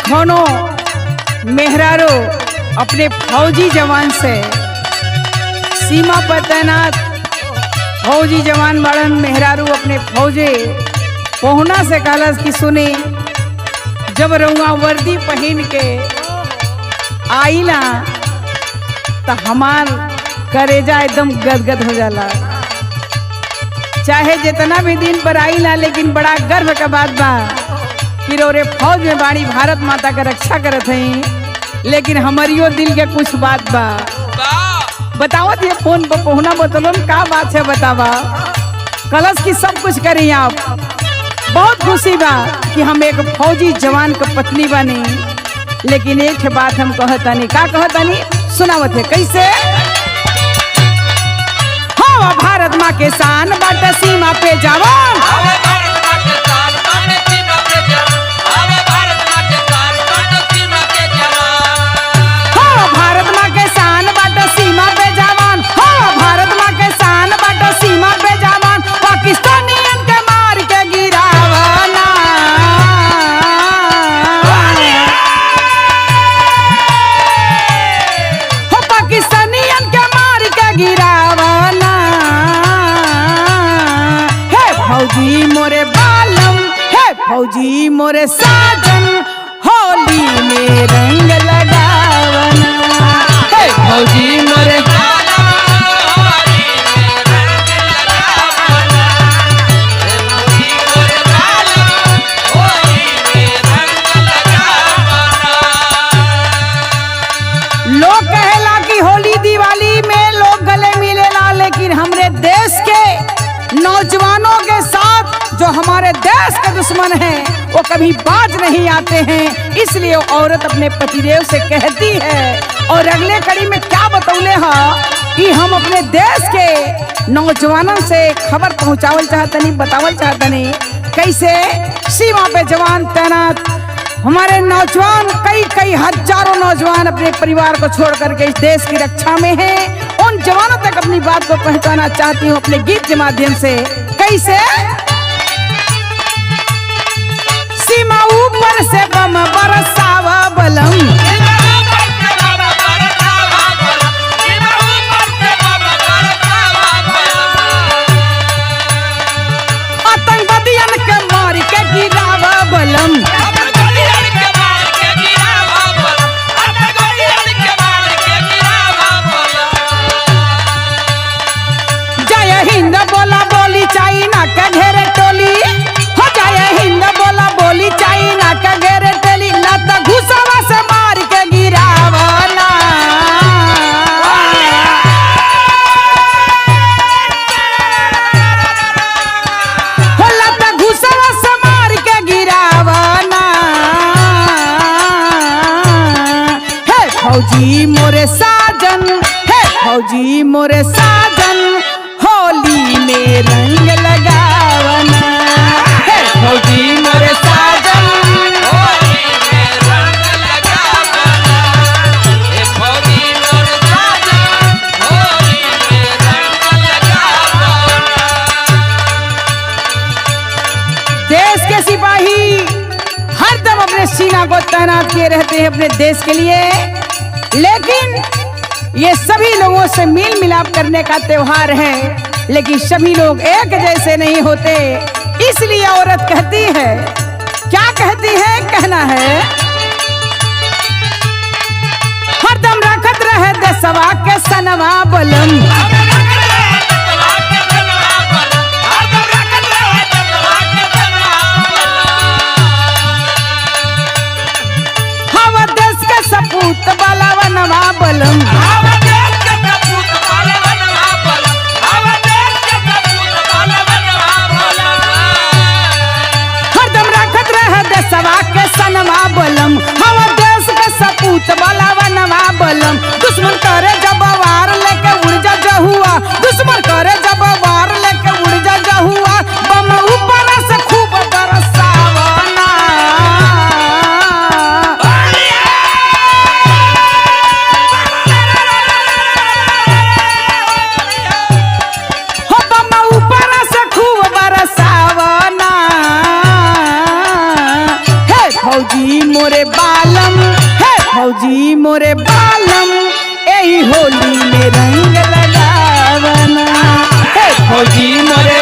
कोनो मेहरारू अपने फौजी जवान से सीमा पर तैनात फौजी जवान बड़न मेहरारू अपने फौजे पहुना से कहलस कि सुनी, जब रउआ वर्दी पहन के आईला तो हमार करेजा एकदम गदगद हो जाला। चाहे जितना भी दिन पर आईला, लेकिन बड़ा गर्व का बात बा कि रे फौज में बाड़ी भारत माता का रक्षा करत हई, लेकिन हमारियो दिल के कुछ बात बा। बतावत ये फोन पर पहुना बतलो का बात है, बतावा। कलश की सब कुछ करी आप, बहुत खुशी बा कि हम एक फौजी जवान का पत्नी बनी, लेकिन एक बात हम कहतानी, का कहतानी सुनावत है कैसे। हाँ भारत माँ के शान बाटे सीमा पे जवान, फौजी मोरे बालम है फौजी मोरे साजन, होली में रंग लगावना है फौजी मोरे लोग कहेला कि होली दिवाली में लोग गले मिलेला, लेकिन हमरे देश के नौजवानों के साथ जो हमारे देश के दुश्मन हैं वो कभी बाज नहीं आते हैं। इसलिए औरत अपने पतिदेव से कहती है, और अगले कड़ी में क्या बतौले है कि हम अपने देश के नौजवानों से खबर पहुंचावल चाहतनी, बतावल चाहतनी कैसे। सीमा पे जवान तैनात हमारे नौजवान, कई हजारों नौजवान अपने परिवार को छोड़ करके इस देश की रक्षा में हैं। उन जवानों तक अपनी बात को पहुंचाना चाहती हूँ अपने गीत के माध्यम से कैसे। सीमा ऊपर से बम बरसावा बलम, आतंकवादियन के मार के गिरावा बलम, बोला बोली चाइना का घेरे टोली, हो जाए हिंद बोला बोली चाइना का घेरे टोली, लाता घुसावा से मार के गिरावना हो, लाता घुसावा से मार के गिरावना है फौजी मोरे साजन, है फौजी मोरे साजन, होली में रंग लगावना है फौजी मोरे साजन, होली में रंग लगावना है फौजी मोरे साजन, होली में रंग लगावना। देश के सिपाही हरदम अपने सीना को तैनात किए रहते हैं अपने देश के लिए, लेकिन ये सभी लोगों से मेल मिलाप करने का त्योहार है, लेकिन सभी लोग एक जैसे नहीं होते। इसलिए औरत कहती है, क्या कहती है, कहना है, हरदम रखत रहे देशवा के सनवा बलम, हवा देश के सपूत बलवनवा बलम, सवा के सनवा बलम, हवा देश के सपूत बलवनवा बलम, दुश्मन करे जब वार लेके उड़ जा जहू फौजी मोरे बालम यही होली में रंग लगावना। हे फौजी मोरे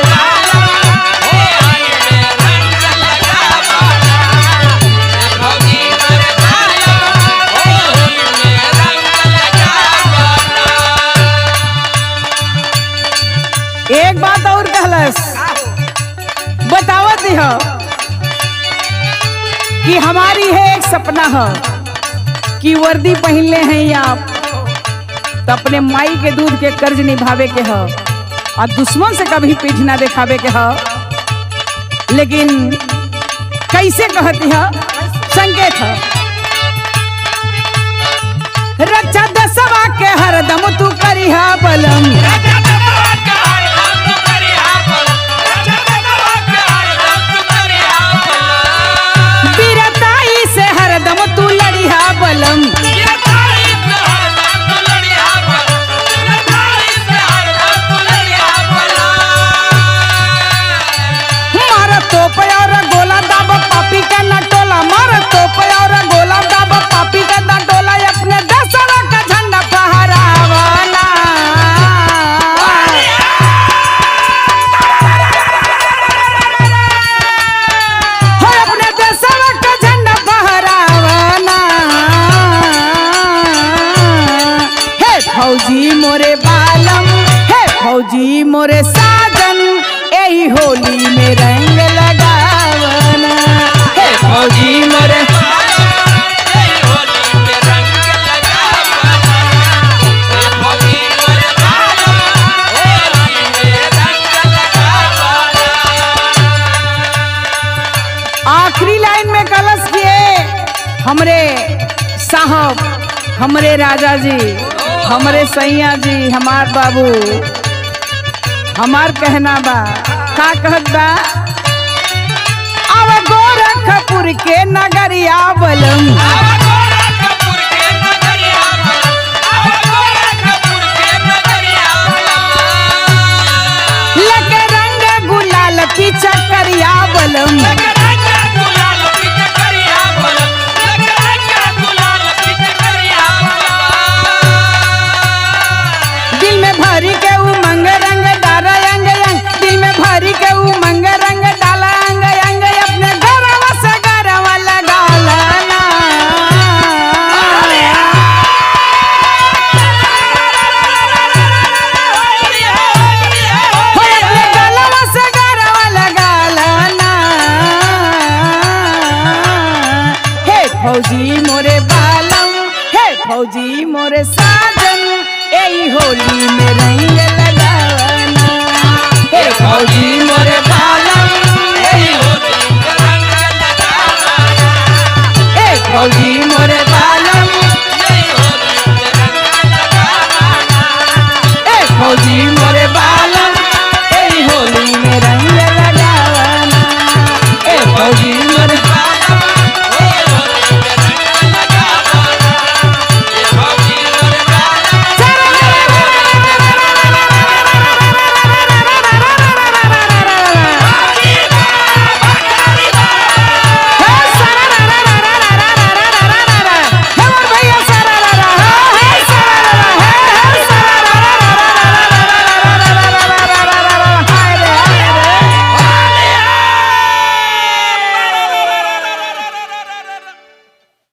एक बात और कहलस बतावत है कि हमारी है एक सपना है कि वर्दी पहनले हैं आप तो अपने माई के दूध के कर्ज निभावे के है और दुश्मन से कभी पीठ ना दिखावे के है। लेकिन कैसे कहती है संकेत है रक्षा दसवा के हरदम तू करिहा बलम। वीरताई से हरदम तू लड़िहा बलम। मारा तोप और गोला दाब पापी का न टोला। मारा तोप और गोला दाब पापी का न टोला। अपने दसवा का झंडा फहरावना। हो अपने दसवा का झंडा फहरावना। हे फौजी मोरे बालम हे फौजी मोरे साजन यही होली में रंग लगावना। हे फौजी मोरे आखिरी लाइन में कलश किए हमरे साहब हमरे राजा जी हमरे सैया जी हमार बाबू हमार कहना बा का कहत बा अब गोरखपुर के नगरिया बलम।